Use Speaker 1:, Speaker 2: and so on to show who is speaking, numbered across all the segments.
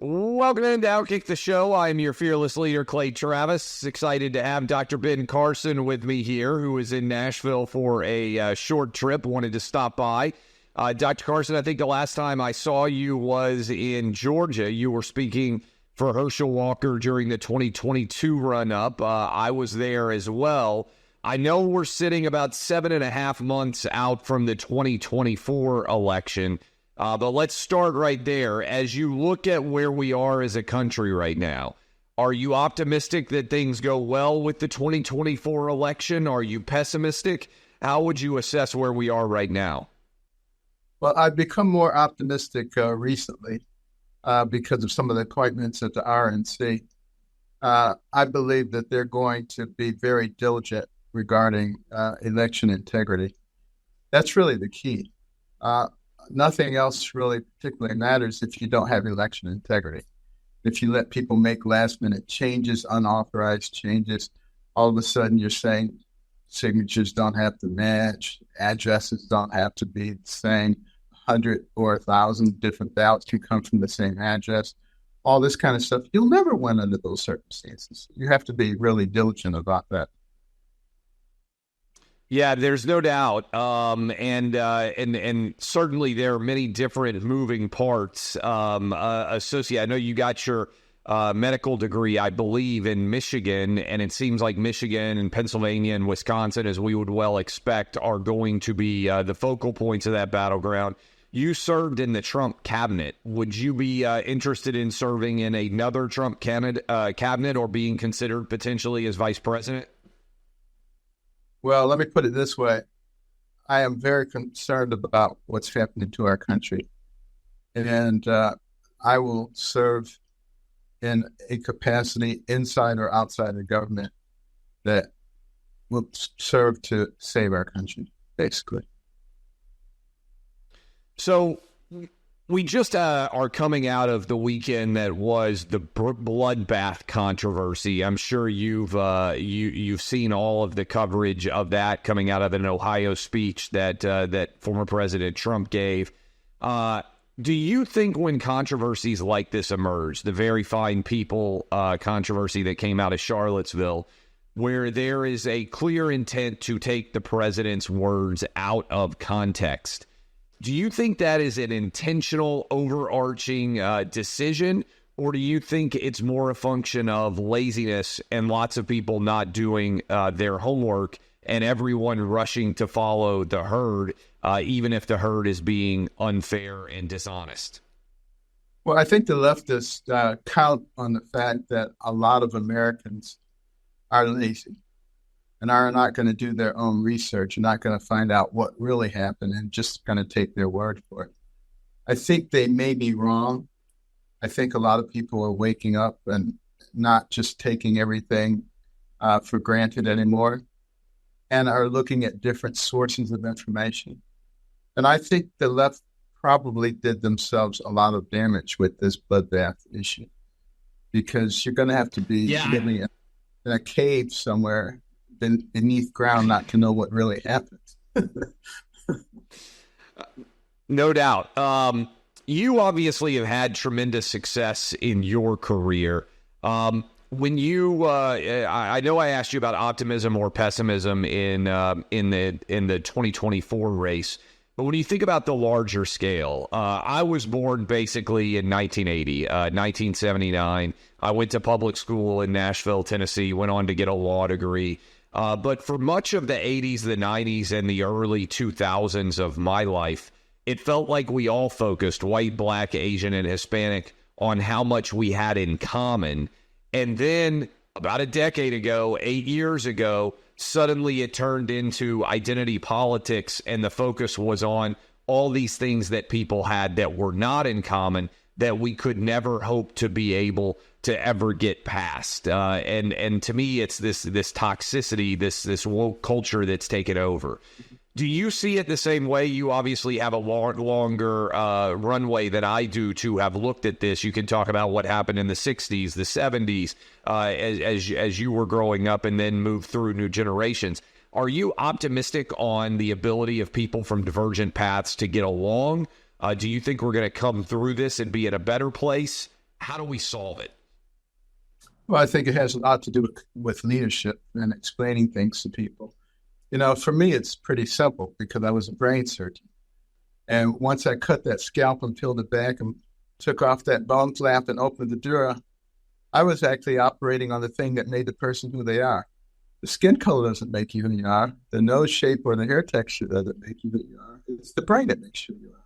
Speaker 1: Welcome into OutKick the show. I am your fearless leader, Clay Travis. Excited to have Dr. Ben Carson with me here, who is in Nashville for a short trip. Wanted to stop by. Dr. Carson, I think the last time I saw you was in Georgia. You were speaking for Herschel Walker during the 2022 run-up. I was there as well. I know we're sitting about 7.5 months out from the 2024 election. But let's start right there. As you look at where we are as a country right now, are you optimistic that things go well with the 2024 election? Are you pessimistic? How would you assess where we are right now?
Speaker 2: Well, I've become more optimistic recently because of some of the appointments at the RNC. I believe that they're going to be very diligent regarding election integrity. That's really the key. Nothing else really particularly matters if you don't have election integrity. If you let people make last-minute changes, unauthorized changes, all of a sudden you're saying signatures don't have to match, addresses don't have to be the same, 100 or 1,000 different ballots can come from the same address, all this kind of stuff. You'll never win under those circumstances. You have to be really diligent about that.
Speaker 1: Yeah, there's no doubt, and certainly there are many different moving parts associated. I know you got your medical degree, I believe, in Michigan, and it seems like Michigan and Pennsylvania and Wisconsin, as we would well expect, are going to be the focal points of that battleground. You served in the Trump cabinet. Would you be interested in serving in another Trump cabinet or being considered potentially as vice president?
Speaker 2: Well, let me put it this way. I am very concerned about what's happening to our country. And I will serve in a capacity inside or outside the government that will serve to save our country, basically.
Speaker 1: So we just are coming out of the weekend that was the bloodbath controversy. I'm sure you've seen all of the coverage of that coming out of an Ohio speech that former President Trump gave. Do you think when controversies like this emerge, the Very Fine People controversy that came out of Charlottesville, where there is a clear intent to take the president's words out of context, do you think that is an intentional, overarching decision, or do you think it's more a function of laziness and lots of people not doing their homework and everyone rushing to follow the herd, even if the herd is being unfair and dishonest?
Speaker 2: Well, I think the leftists count on the fact that a lot of Americans are lazy and are not going to do their own research and not going to find out what really happened and just going to take their word for it. I think they may be wrong. I think a lot of people are waking up and not just taking everything for granted anymore and are looking at different sources of information. And I think the left probably did themselves a lot of damage with this bloodbath issue because you're going to have to be living in a cave somewhere beneath ground not to know what really happened.
Speaker 1: No doubt. You obviously have had tremendous success in your career. When you, I know I asked you about optimism or pessimism in the 2024 race, but when you think about the larger scale, I was born basically in 1980, 1979. I went to public school in Nashville, Tennessee, went on to get a law degree. But for much of the 80s, the 90s, and the early 2000s of my life, it felt like we all focused, white, black, Asian, and Hispanic, on how much we had in common. And then about a decade ago, 8 years ago, suddenly it turned into identity politics, and the focus was on all these things that people had that were not in common that we could never hope to be able to ever get past. And to me, it's this toxicity, this woke culture that's taken over. Do you see it the same way? You obviously have a longer runway than I do to have looked at this. You can talk about what happened in the 60s, the 70s, as you were growing up and then move through new generations. Are you optimistic on the ability of people from divergent paths to get along? Do you think we're going to come through this and be at a better place? How do we solve it?
Speaker 2: Well, I think it has a lot to do with leadership and explaining things to people. For me, it's pretty simple because I was a brain surgeon. And once I cut that scalp and peeled it back and took off that bone flap and opened the dura, I was actually operating on the thing that made the person who they are. The skin color doesn't make you who you are. The nose shape or the hair texture doesn't make you who you are. It's the brain that makes you who you are.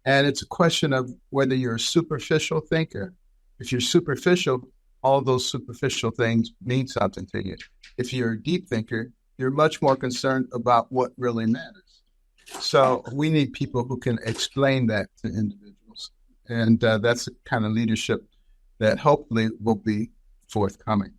Speaker 2: And it's a question of whether you're a superficial thinker. If you're superficial, all those superficial things mean something to you. If you're a deep thinker, you're much more concerned about what really matters. So we need people who can explain that to individuals. And that's the kind of leadership that hopefully will be forthcoming.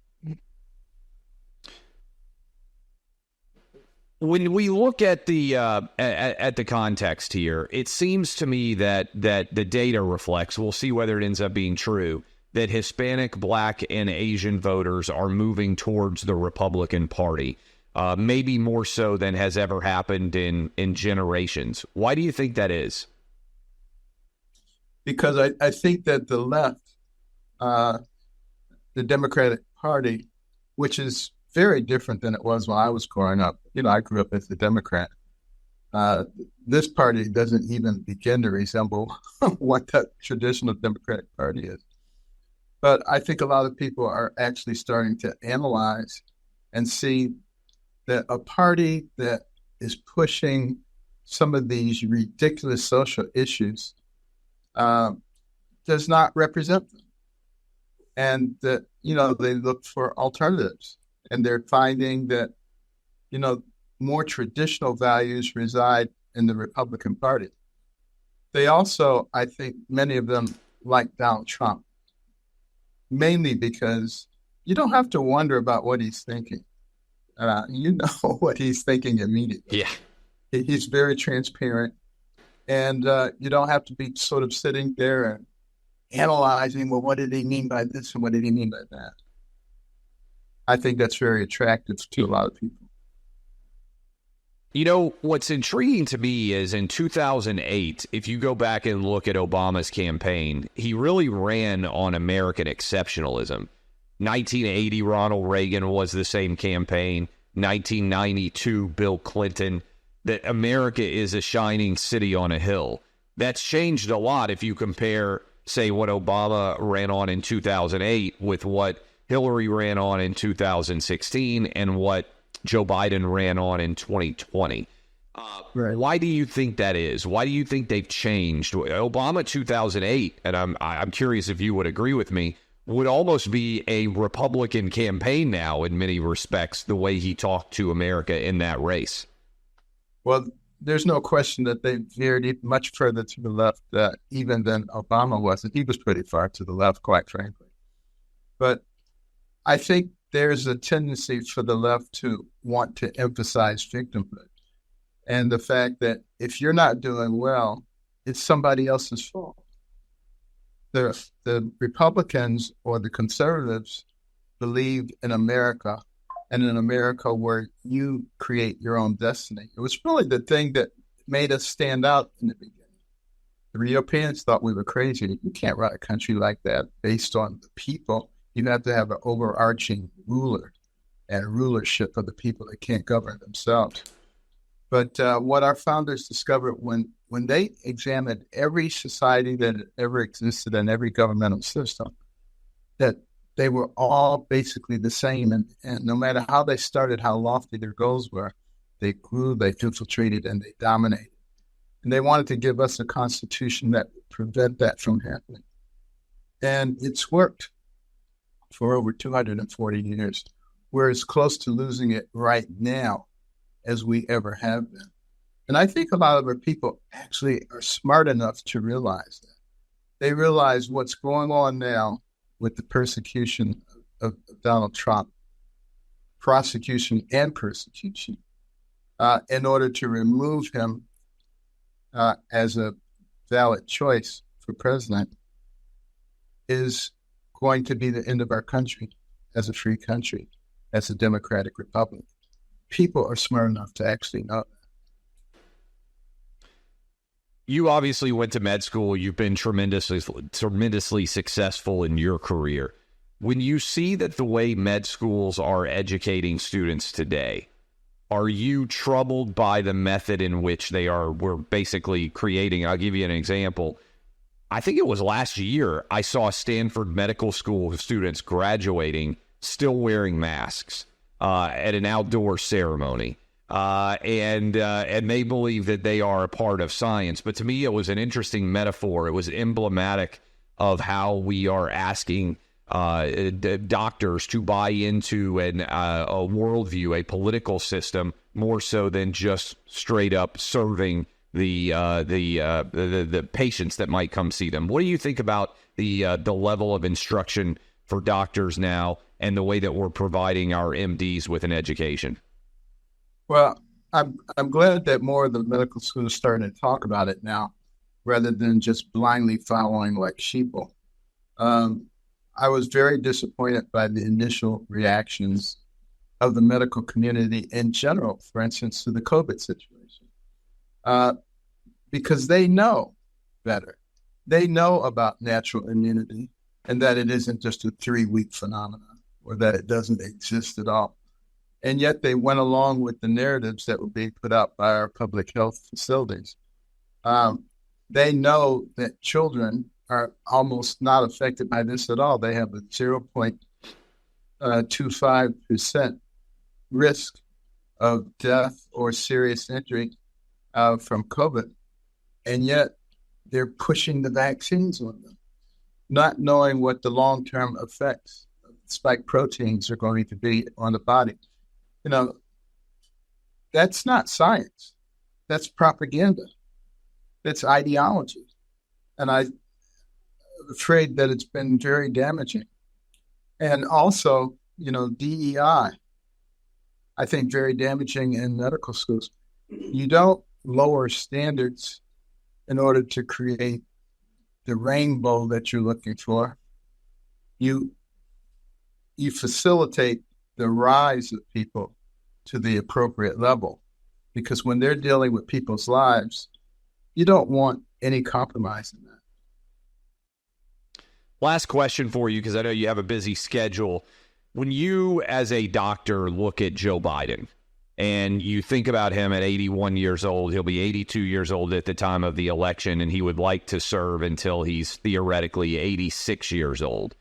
Speaker 1: When we look at the context here, it seems to me that the data reflects, we'll see whether it ends up being true, that Hispanic, Black, and Asian voters are moving towards the Republican Party, maybe more so than has ever happened in generations. Why do you think that is?
Speaker 2: Because I think that the left, the Democratic Party, which is very different than it was when I was growing up. I grew up as a Democrat. This party doesn't even begin to resemble what the traditional Democratic Party is. But I think a lot of people are actually starting to analyze and see that a party that is pushing some of these ridiculous social issues does not represent them. And that, they look for alternatives. And they're finding that, more traditional values reside in the Republican Party. They also, I think, many of them like Donald Trump, mainly because you don't have to wonder about what he's thinking. You know what he's thinking immediately.
Speaker 1: Yeah.
Speaker 2: He's very transparent. And you don't have to be sort of sitting there and analyzing, well, what did he mean by this and what did he mean by that? I think that's very attractive to a lot of people.
Speaker 1: What's intriguing to me is in 2008, if you go back and look at Obama's campaign, he really ran on American exceptionalism. 1980, Ronald Reagan was the same campaign. 1992, Bill Clinton, that America is a shining city on a hill. That's changed a lot if you compare, say, what Obama ran on in 2008 with what Hillary ran on in 2016 and what Joe Biden ran on in 2020. Right. Why do you think that is? Why do you think they've changed? Obama 2008, and I'm curious if you would agree with me, would almost be a Republican campaign now in many respects, the way he talked to America in that race.
Speaker 2: Well, there's no question that they veered much further to the left even than Obama was, and he was pretty far to the left, quite frankly. But I think there's a tendency for the left to want to emphasize victimhood and the fact that if you're not doing well, it's somebody else's fault. The Republicans or the conservatives believe in America and in America where you create your own destiny. It was really the thing that made us stand out in the beginning. The Europeans thought we were crazy. You can't run a country like that based on the people. You have to have an overarching ruler and rulership of the people that can't govern themselves. But what our founders discovered when they examined every society that ever existed and every governmental system, that they were all basically the same. And no matter how they started, how lofty their goals were, they grew, they infiltrated, and they dominated. And they wanted to give us a constitution that would prevent that from happening. And it's worked for over 240 years. We're as close to losing it right now as we ever have been. And I think a lot of our people actually are smart enough to realize that. They realize what's going on now with the persecution of Donald Trump, prosecution and persecution, in order to remove him as a valid choice for president, is going to be the end of our country as a free country, as a democratic republic. People are smart enough to actually know that.
Speaker 1: You obviously went to med school. You've been tremendously successful in your career. When you see that the way med schools are educating students today, are you troubled by the method in which we're basically creating? I'll give you an example. I think it was last year I saw Stanford Medical School students graduating still wearing masks at an outdoor ceremony. And they believe that they are a part of science. But to me, it was an interesting metaphor. It was emblematic of how we are asking doctors to buy into a worldview, a political system, more so than just straight up serving the patients that might come see them. What do you think about the level of instruction for doctors now and the way that we're providing our MDs with an education?
Speaker 2: Well, I'm glad that more of the medical schools are starting to talk about it now, rather than just blindly following like sheeple. I was very disappointed by the initial reactions of the medical community in general, for instance, to the COVID situation, because they know better. They know about natural immunity and that it isn't just a 3-week phenomenon or that it doesn't exist at all. And yet they went along with the narratives that were being put out by our public health facilities. They know that children are almost not affected by this at all. They have a 0.25% risk of death or serious injury from COVID. And yet they're pushing the vaccines on them, not knowing what the long-term effects of spike proteins are going to be on the body. You know, that's not science. That's propaganda. That's ideology. And I'm afraid that it's been very damaging. And also, DEI, I think very damaging in medical schools. You don't lower standards in order to create the rainbow that you're looking for. You facilitate the rise of people to the appropriate level, because when they're dealing with people's lives, you don't want any compromise in that.
Speaker 1: Last question for you, because I know you have a busy schedule. When you, as a doctor, look at Joe Biden and you think about him at 81 years old, he'll be 82 years old at the time of the election, and he would like to serve until he's theoretically 86 years old.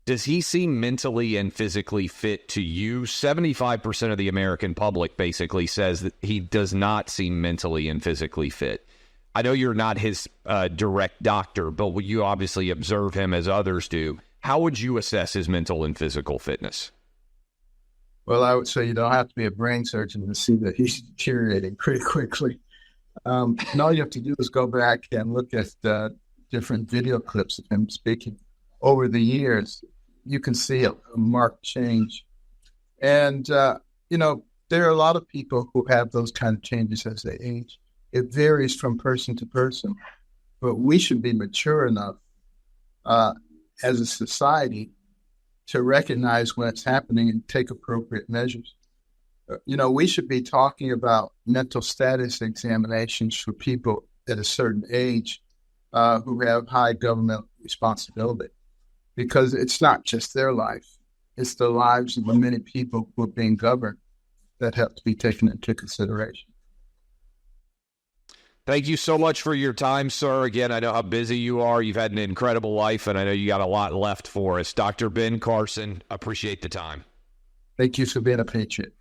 Speaker 1: Does he seem mentally and physically fit to you? 75% of the American public basically says that he does not seem mentally and physically fit. I know you're not his direct doctor, but you obviously observe him as others do. How would you assess his mental and physical fitness?
Speaker 2: Well, I would say you don't have to be a brain surgeon to see that he's deteriorating pretty quickly. And all you have to do is go back and look at different video clips of him speaking over the years. You can see a marked change. And, there are a lot of people who have those kind of changes as they age. It varies from person to person, but we should be mature enough as a society to recognize when it's happening and take appropriate measures. We should be talking about mental status examinations for people at a certain age who have high government responsibility, because it's not just their life, it's the lives of the many people who are being governed that have to be taken into consideration.
Speaker 1: Thank you so much for your time, sir. Again, I know how busy you are. You've had an incredible life, and I know you got a lot left for us. Dr. Ben Carson, appreciate the time.
Speaker 2: Thank you for being a patriot.